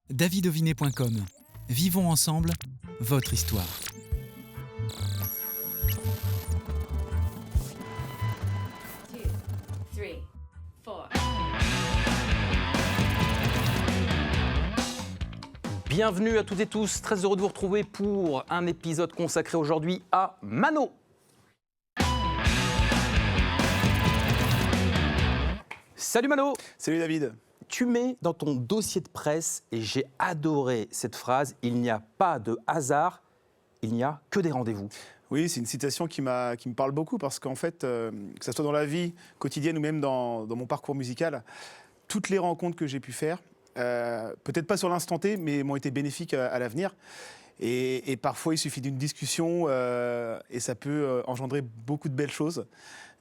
davidovinet.com. Vivons ensemble votre histoire. Bienvenue à toutes et tous, très heureux de vous retrouver pour un épisode consacré aujourd'hui à Mano. Salut Mano. Salut David. Tu mets dans ton dossier de presse, et j'ai adoré cette phrase, il n'y a pas de hasard, il n'y a que des rendez-vous. Oui, c'est une citation qui me parle beaucoup parce qu'en fait, que ce soit dans la vie quotidienne ou même dans mon parcours musical, toutes les rencontres que j'ai pu faire, peut-être pas sur l'instant T, mais m'ont été bénéfiques à l'avenir. Et parfois, il suffit d'une discussion et ça peut engendrer beaucoup de belles choses,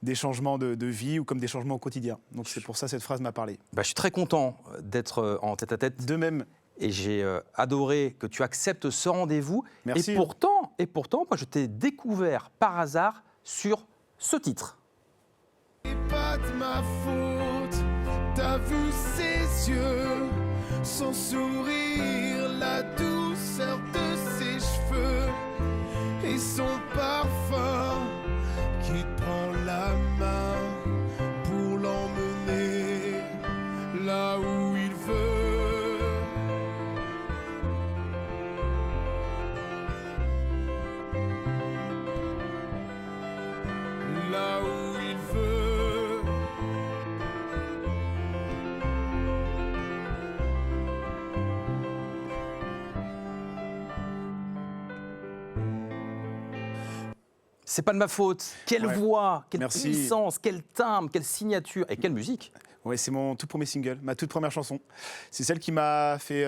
des changements de vie ou comme des changements au quotidien. Donc c'est pour ça que cette phrase m'a parlé. Je suis très content d'être en tête-à-tête. De même. Et j'ai adoré que tu acceptes ce rendez-vous. Merci. Et pourtant, moi, je t'ai découvert par hasard sur ce titre. C'est pas de ma faute, t'as vu ses yeux, son sourire, la douceur de ses cheveux et son parfum qui te prend la main pour l'emmener là où il veut. Là où il veut. C'est pas de ma faute. Quelle Ouais. voix, quelle Merci. puissance, quel timbre, quelle signature et quelle musique. Ouais, c'est mon tout premier single, ma toute première chanson. C'est celle qui m'a fait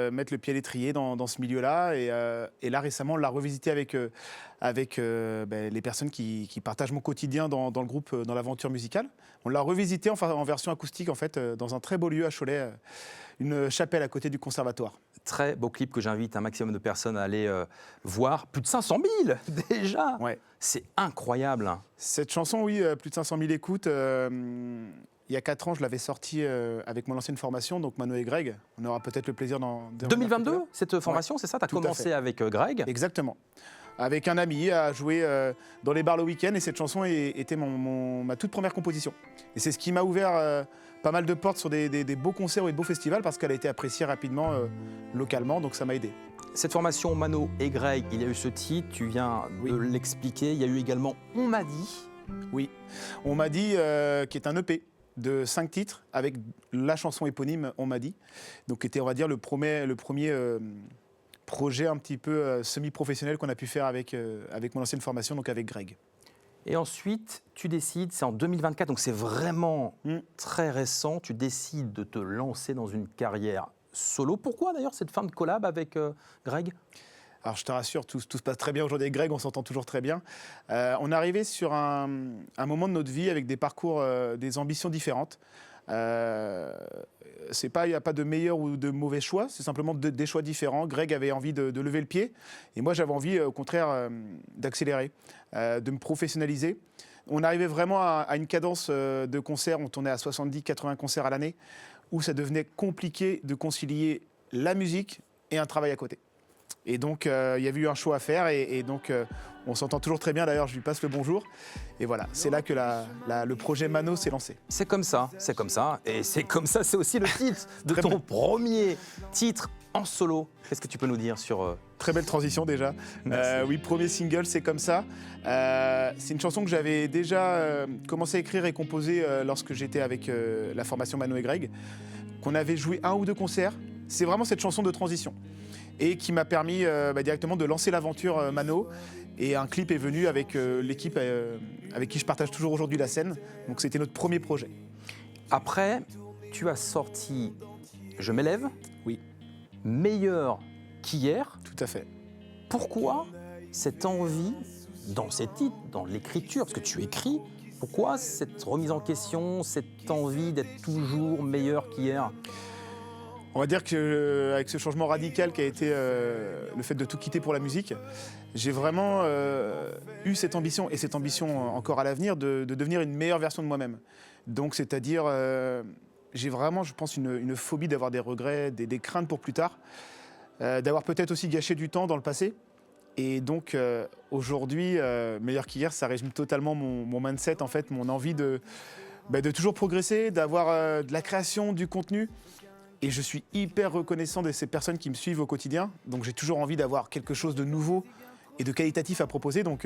mettre le pied à l'étrier dans ce milieu-là. Et là, récemment, on l'a revisité avec les personnes qui partagent mon quotidien dans le groupe, dans l'aventure musicale. On l'a revisité en version acoustique, en fait, dans un très beau lieu à Cholet, une chapelle à côté du conservatoire. Très beau clip que j'invite un maximum de personnes à aller voir. Plus de 500 000 déjà. Ouais. C'est incroyable. Cette chanson, oui, plus de 500 000 écoutes. Il y a 4 ans, je l'avais sortie avec mon ancienne formation, donc Mano et Greg. On aura peut-être le plaisir d'en 2022, cette formation, c'est ça? Tu as Tout à commencé fait. avec Greg. Exactement. Avec un ami, à jouer dans les bars le week-end. Et cette chanson était ma toute première composition. Et c'est ce qui m'a ouvert pas mal de portes sur des beaux concerts et de beaux festivals parce qu'elle a été appréciée rapidement localement. Donc ça m'a aidé. Cette formation Mano et Greg, il y a eu ce titre, tu viens de l'expliquer. Il y a eu également On m'a dit. Oui. On m'a dit, qui est un EP de 5 titres avec la chanson éponyme On m'a dit. Donc qui était, on va dire, le premier projet un petit peu semi-professionnel qu'on a pu faire avec mon ancienne formation, donc avec Greg. Et ensuite, tu décides, c'est en 2024, donc c'est vraiment très récent, tu décides de te lancer dans une carrière solo. Pourquoi d'ailleurs cette fin de collab avec Greg? Alors je te rassure, tout se passe très bien aujourd'hui avec Greg, on s'entend toujours très bien. On est arrivé sur un moment de notre vie avec des parcours, des ambitions différentes. Il n'y a pas de meilleur ou de mauvais choix, c'est simplement des choix différents. Greg avait envie de lever le pied et moi j'avais envie au contraire d'accélérer, de me professionnaliser. On arrivait vraiment à une cadence de concerts, on tournait à 70-80 concerts à l'année, où ça devenait compliqué de concilier la musique et un travail à côté. Et donc, il y avait eu un choix à faire et donc, on s'entend toujours très bien. D'ailleurs, je lui passe le bonjour. Et voilà, c'est là que le projet Mano s'est lancé. C'est comme ça. Et c'est comme ça, c'est aussi le titre de ton premier titre en solo. Qu'est-ce que tu peux nous dire sur... Très belle transition déjà. Oui, premier single, c'est comme ça. C'est une chanson que j'avais déjà commencé à écrire et composer lorsque j'étais avec la formation Mano et Greg, qu'on avait joué 1 ou 2 concerts. C'est vraiment cette chanson de transition. Et qui m'a permis directement de lancer l'aventure Mano. Et un clip est venu avec l'équipe avec qui je partage toujours aujourd'hui la scène. Donc c'était notre premier projet. Après, tu as sorti Je m'élève. Oui. Meilleur qu'hier. Tout à fait. Pourquoi cette envie, dans ces titres, dans l'écriture, parce que tu écris, pourquoi cette remise en question, cette envie d'être toujours meilleur qu'hier? On va dire qu'avec ce changement radical qui a été le fait de tout quitter pour la musique, j'ai vraiment eu cette ambition, et cette ambition encore à l'avenir, de devenir une meilleure version de moi-même. Donc c'est-à-dire j'ai vraiment, je pense, une phobie d'avoir des regrets, des craintes pour plus tard, d'avoir peut-être aussi gâché du temps dans le passé. Et donc aujourd'hui, meilleur qu'hier, ça résume totalement mon mindset, en fait, mon envie de toujours progresser, d'avoir de la création, du contenu. Et je suis hyper reconnaissant de ces personnes qui me suivent au quotidien. Donc j'ai toujours envie d'avoir quelque chose de nouveau et de qualitatif à proposer. Donc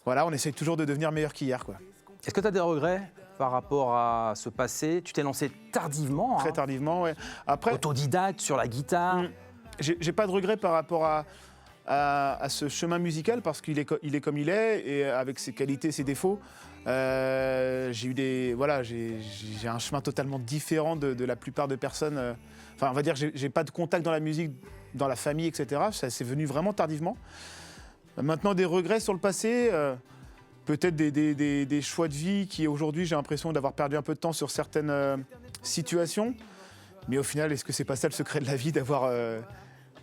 voilà, on essaye toujours de devenir meilleur qu'hier, quoi. Est-ce que tu as des regrets par rapport à ce passé? Tu t'es lancé tardivement, Très tardivement, ouais. Après, autodidacte sur la guitare. j'ai pas de regrets par rapport à ce chemin musical parce qu'il est, il est comme il est et avec ses qualités et ses défauts. J'ai un chemin totalement différent de la plupart de personnes. Enfin, on va dire, j'ai pas de contact dans la musique, dans la famille, etc. Ça c'est venu vraiment tardivement. Maintenant, des regrets sur le passé, peut-être des choix de vie qui aujourd'hui j'ai l'impression d'avoir perdu un peu de temps sur certaines situations. Mais au final, est-ce que c'est pas ça le secret de la vie, d'avoir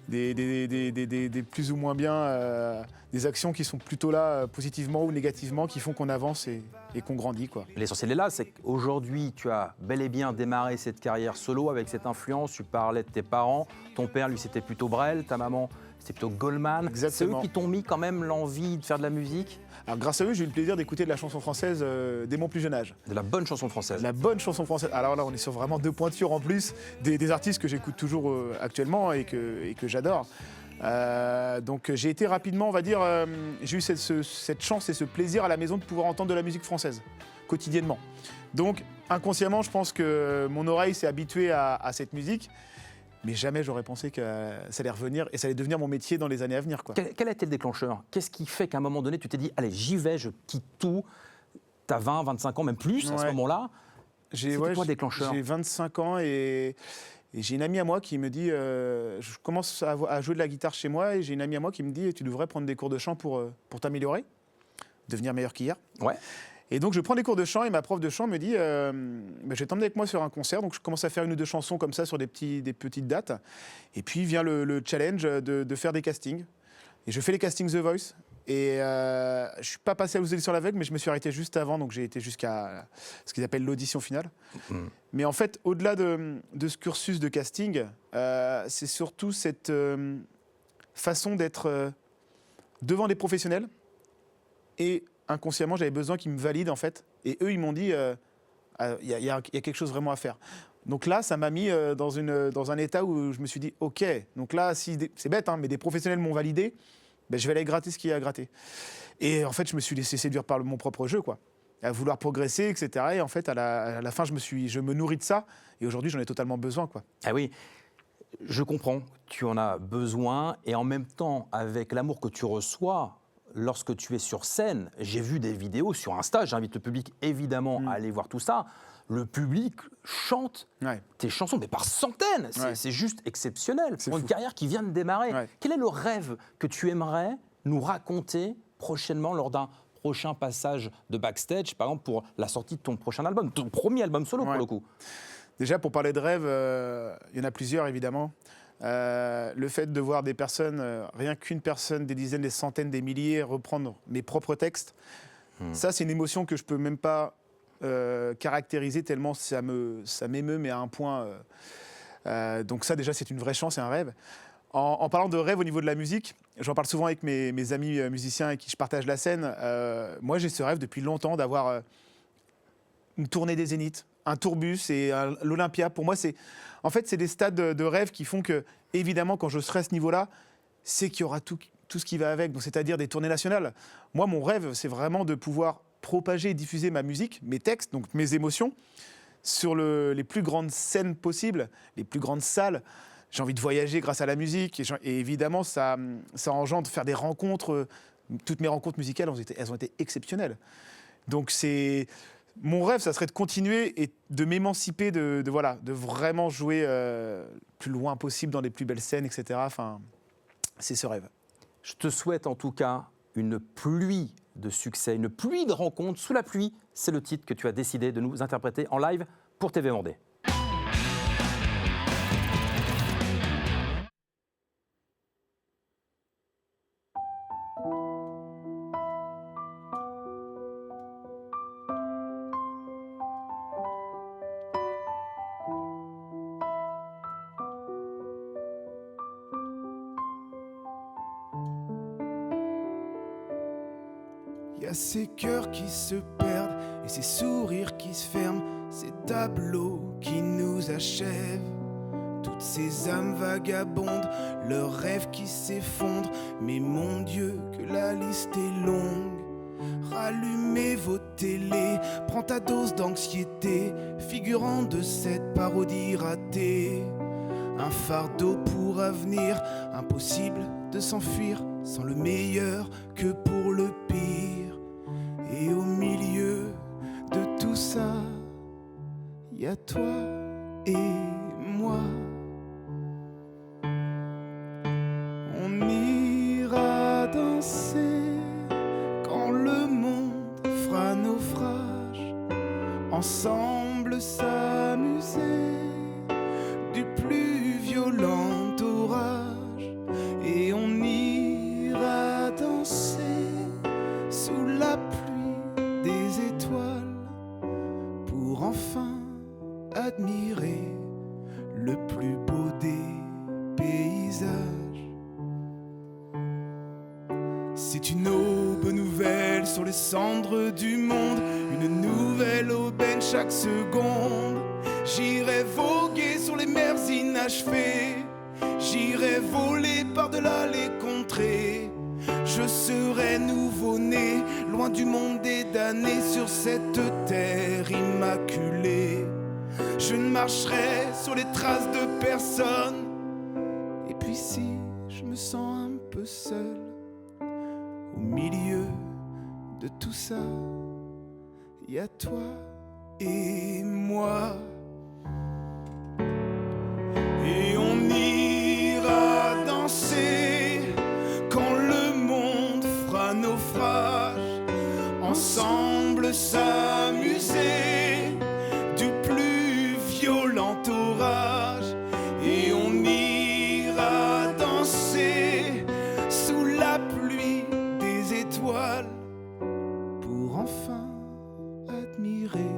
des plus ou moins bien, des actions qui sont plutôt là positivement ou négativement, qui font qu'on avance et qu'on grandit, quoi. L'essentiel est là, c'est qu'aujourd'hui, tu as bel et bien démarré cette carrière solo avec cette influence. Tu parlais de tes parents. Ton père, lui, c'était plutôt Brel. Ta maman, c'était plutôt Goldman. Exactement. C'est eux qui t'ont mis quand même l'envie de faire de la musique? Alors grâce à eux, j'ai eu le plaisir d'écouter de la chanson française dès mon plus jeune âge. De la bonne chanson française. La bonne chanson française. Alors là, on est sur vraiment deux pointures en plus, des artistes que j'écoute toujours actuellement et que j'adore. Donc j'ai été rapidement, on va dire, j'ai eu cette chance et ce plaisir à la maison de pouvoir entendre de la musique française, quotidiennement. Donc inconsciemment, je pense que mon oreille s'est habituée à cette musique, mais jamais j'aurais pensé que ça allait revenir et ça allait devenir mon métier dans les années à venir, quoi. Quel a été le déclencheur? Qu'est-ce qui fait qu'à un moment donné, tu t'es dit, allez, j'y vais, je quitte tout? Tu as 20, 25 ans, même plus à ce Ouais. moment-là. C'était quoi le déclencheur? J'ai 25 ans et j'ai une amie à moi qui me dit, je commence à jouer de la guitare chez moi et j'ai une amie à moi qui me dit, tu devrais prendre des cours de chant pour t'améliorer, devenir meilleur qu'hier. Ouais. Et donc je prends des cours de chant et ma prof de chant me dit, je vais t'emmener avec moi sur un concert. Donc je commence à faire une ou deux chansons comme ça sur des petites dates. Et puis vient le challenge de faire des castings. Et je fais les castings The Voice. Et je ne suis pas passé à l'audition sur l'aveugle, mais je me suis arrêté juste avant. Donc j'ai été jusqu'à ce qu'ils appellent l'audition finale. Mais en fait, au-delà de ce cursus de casting, c'est surtout cette façon d'être devant des professionnels. Et inconsciemment, j'avais besoon qu'ils me valident, en fait. Et eux, ils m'ont dit, il y a quelque chose vraiment à faire. Donc là, ça m'a mis dans un état où je me suis dit, OK, donc là, c'est bête, hein, mais des professionnels m'ont validé, je vais aller gratter ce qu'il y a à gratter. Et en fait, je me suis laissé séduire par mon propre jeu, quoi, à vouloir progresser, etc. Et en fait, à la fin, je me nourris de ça. Et aujourd'hui, j'en ai totalement besoin, quoi. Ah oui, je comprends, tu en as besoin. Et en même temps, avec l'amour que tu reçois lorsque tu es sur scène, j'ai vu des vidéos sur Insta, j'invite le public évidemment à aller voir tout ça. Le public chante tes chansons, mais par centaines. C'est juste exceptionnel pour une carrière qui vient de démarrer. Ouais. Quel est le rêve que tu aimerais nous raconter prochainement lors d'un prochain passage de backstage, par exemple pour la sortie de ton prochain album, ton premier album solo pour le coup? Déjà, pour parler de rêve, il y en a plusieurs, évidemment. Le fait de voir des personnes, rien qu'une personne, des dizaines, des centaines, des milliers, reprendre mes propres textes, ça, c'est une émotion que je ne peux même pas caractériser tellement ça m'émeut, mais à un point. Donc ça, déjà, c'est une vraie chance et un rêve. En parlant de rêve au niveau de la musique, j'en parle souvent avec mes amis musiciens avec qui je partage la scène. Moi, j'ai ce rêve depuis longtemps d'avoir une tournée des Zéniths, un tourbus et l'Olympia. Pour moi, c'est des stades de rêve qui font que, évidemment, quand je serai à ce niveau-là, c'est qu'il y aura tout ce qui va avec, donc c'est-à-dire des tournées nationales. Moi, mon rêve, c'est vraiment de pouvoir propager et diffuser ma musique, mes textes, donc mes émotions, sur les plus grandes scènes possibles, les plus grandes salles. J'ai envie de voyager grâce à la musique et évidemment, ça engendre faire des rencontres. Toutes mes rencontres musicales, elles ont été exceptionnelles. Donc mon rêve, ça serait de continuer et de m'émanciper, de vraiment jouer le plus loin possible dans les plus belles scènes, etc. Enfin, c'est ce rêve. Je te souhaite en tout cas une pluie de succès, une pluie de rencontres. Sous la pluie, c'est le titre que tu as décidé de nous interpréter en live pour TV Vendée. a ces cœurs qui se perdent et ces sourires qui se ferment, ces tableaux qui nous achèvent. Toutes ces âmes vagabondes, leurs rêves qui s'effondrent. Mais mon Dieu, que la liste est longue. Rallumez vos télés, prends ta dose d'anxiété, figurant de cette parodie ratée. Un fardeau pour avenir, impossible de s'enfuir sans le meilleur que pour le pire. Et au milieu de tout ça, y a toi et moi. On ira danser quand le monde fera naufrage, ensemble s'amuser du plus violent orage. Et on ira danser sous la pluie des étoiles pour enfin admirer le plus beau des paysages. C'est une aube nouvelle sur les cendres du monde, une nouvelle aubaine chaque seconde. J'irai voguer sur les mers inachevées, j'irai voler par-delà les contrées. Je serai nouveau-né, loin du monde des damnés, sur cette terre immaculée. Je ne marcherai sur les traces de personne. Et puis si je me sens un peu seul, au milieu de tout ça, y a toi et moi. Et on ira danser quand le monde fera naufrage, ensemble s'amuser du plus violent orage. Et on ira danser sous la pluie des étoiles pour enfin admirer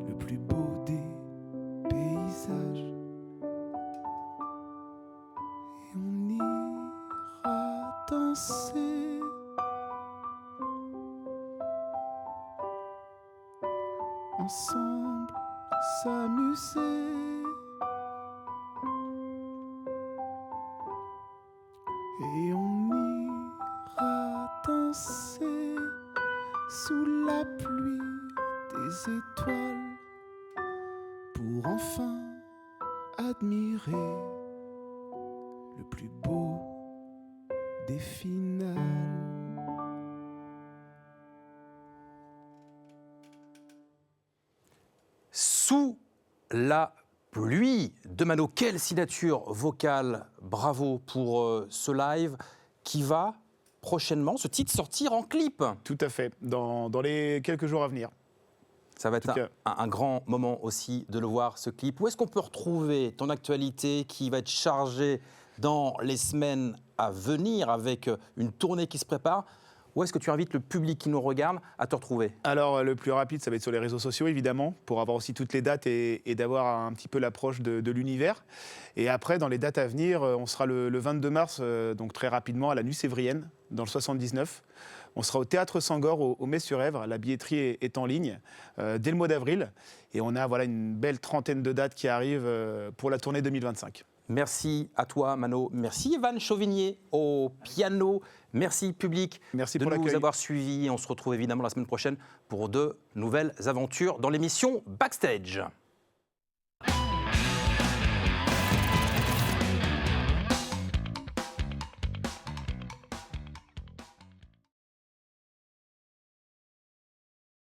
le plus beau des paysages. Et on ira danser ensemble s'amuser et on ira danser sous la pluie des étoiles pour enfin admirer le plus beau des finales. Sous la pluie de Mano, quelle signature vocale, bravo pour ce live qui va prochainement, ce titre, sortir en clip. Tout à fait, dans les quelques jours à venir. Ça va être un grand moment aussi de le voir, ce clip. Où est-ce qu'on peut retrouver ton actualité qui va être chargée dans les semaines à venir avec une tournée qui se prépare? Où est-ce que tu invites le public qui nous regarde à te retrouver? Alors, le plus rapide, ça va être sur les réseaux sociaux, évidemment, pour avoir aussi toutes les dates et d'avoir un petit peu l'approche de l'univers. Et après, dans les dates à venir, on sera le 22 mars, donc très rapidement, à la Nuit Sévrienne, dans le 79. On sera au Théâtre Sangor, au Metz-sur-Èvre. La billetterie est en ligne dès le mois d'avril. Et on a une belle trentaine de dates qui arrivent pour la tournée 2025. Merci à toi, Mano. Merci, Evan Chauvigné, au piano. Merci, public, Merci de pour nous l'accueil. avoir suivis. On se retrouve évidemment la semaine prochaine pour de nouvelles aventures dans l'émission Backstage.